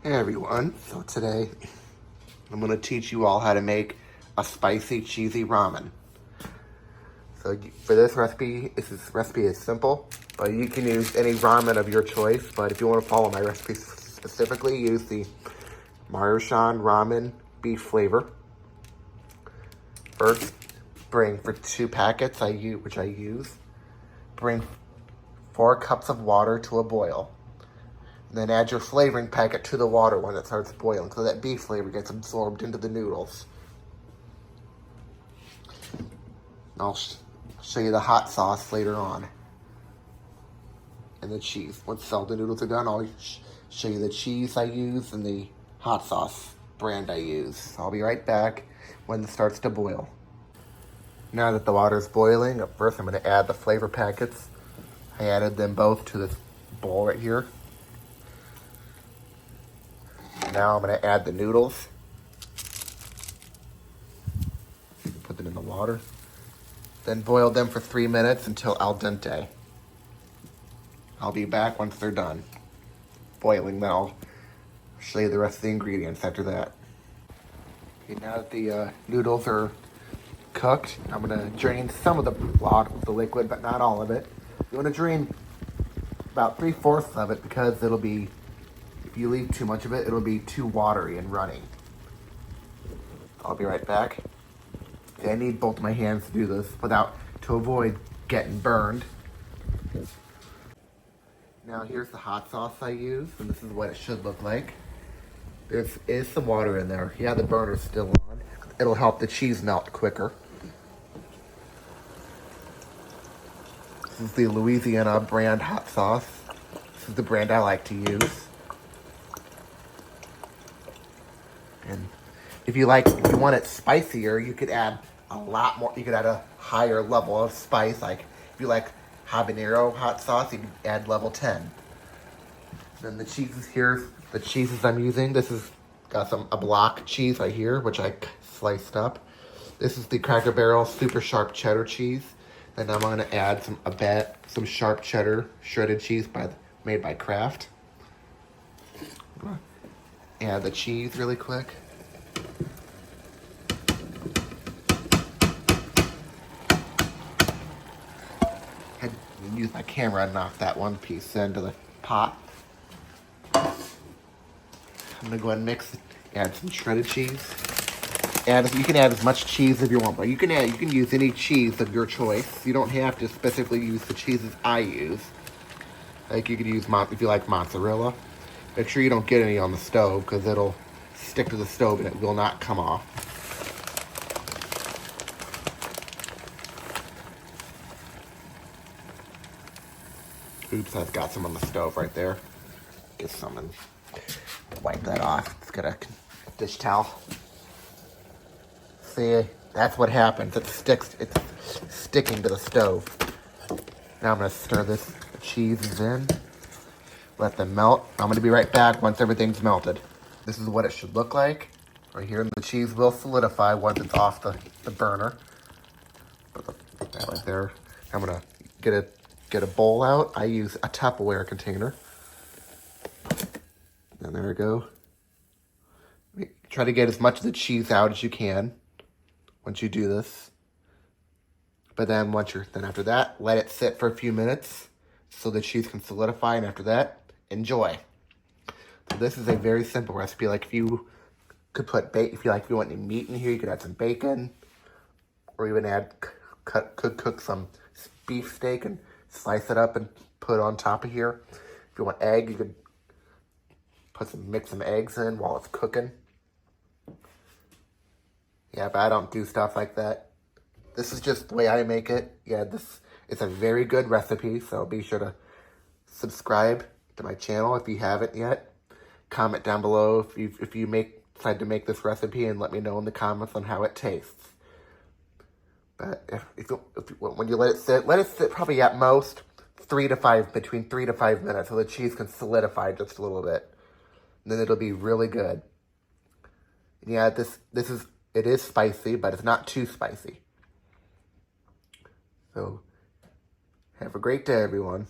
Hey everyone, so today I'm going to teach you all how to make a spicy cheesy ramen. So for this recipe is simple, but you can use any ramen of your choice, but if you want to follow my recipe specifically, use the Maruchan ramen beef flavor. First, bring for 2 packets which I use, bring 4 cups of water to a boil. And then add your flavoring packet to the water when it starts boiling so that beef flavor gets absorbed into the noodles. I'll show you the hot sauce later on. And the cheese. Once all the noodles are done, I'll show you the cheese I use and the hot sauce brand I use. I'll be right back when it starts to boil. Now that the water's boiling, up first I'm going to add the flavor packets. I added them both to this bowl right here. Now I'm going to add the noodles. Put them in the water. Then boil them for 3 minutes until al dente. I'll be back once they're done boiling. Then I'll show you the rest of the ingredients after that. Okay, now that the noodles are cooked, I'm going to drain some of the liquid, but not all of it. You want to drain about 3/4 of it because it'll be, if you leave too much of it, it'll be too watery and runny. I'll be right back. Okay, I need both my hands to do this to avoid getting burned. Now here's the hot sauce I use, and this is what it should look like. There is some water in there. Yeah, the burner's still on. It'll help the cheese melt quicker. This is the Louisiana brand hot sauce. This is the brand I like to use. And if you want it spicier, you could add a lot more. You could add a higher level of spice. Like if you like habanero hot sauce, you can add level 10. Then the cheeses here, the cheeses I'm using. This is got a block cheese right here, which I sliced up. This is the Cracker Barrel super sharp cheddar cheese. Then I'm gonna add some sharp cheddar shredded cheese made by Kraft. Add the cheese really quick. I use my camera and knock that one piece into the pot. I'm gonna go ahead and mix it. Add some shredded cheese. You can add as much cheese as you want, but you can use any cheese of your choice. You don't have to specifically use the cheeses I use. Like you could use if you like mozzarella. Make sure you don't get any on the stove because it'll stick to the stove and it will not come off. Oops, I've got some on the stove right there. Get some and wipe that off. Let's get a dish towel. See, that's what happens. It's sticking to the stove. Now I'm gonna stir this cheese in. Let them melt. I'm gonna be right back once everything's melted. This is what it should look like. Right here, and the cheese will solidify once it's off the burner. Put that right there. I'm gonna get a bowl out. I use a Tupperware container. And there we go. Try to get as much of the cheese out as you can once you do this. But then after that, let it sit for a few minutes so the cheese can solidify, and after that, enjoy. So this is a very simple recipe. Like if you want any meat in here, you could add some bacon, or even cook some beef steak and slice it up and put it on top of here. If you want egg, you could mix some eggs in while it's cooking. Yeah, but I don't do stuff like that. This is just the way I make it. Yeah, this is a very good recipe, so be sure to subscribe to my channel if you haven't yet. Comment down below if you decide to make this recipe, and let me know in the comments on how it tastes. But when you let it sit probably at most between 3 to 5 minutes, so the cheese can solidify just a little bit. And then it'll be really good. And yeah, it is spicy, but it's not too spicy. So, have a great day, everyone.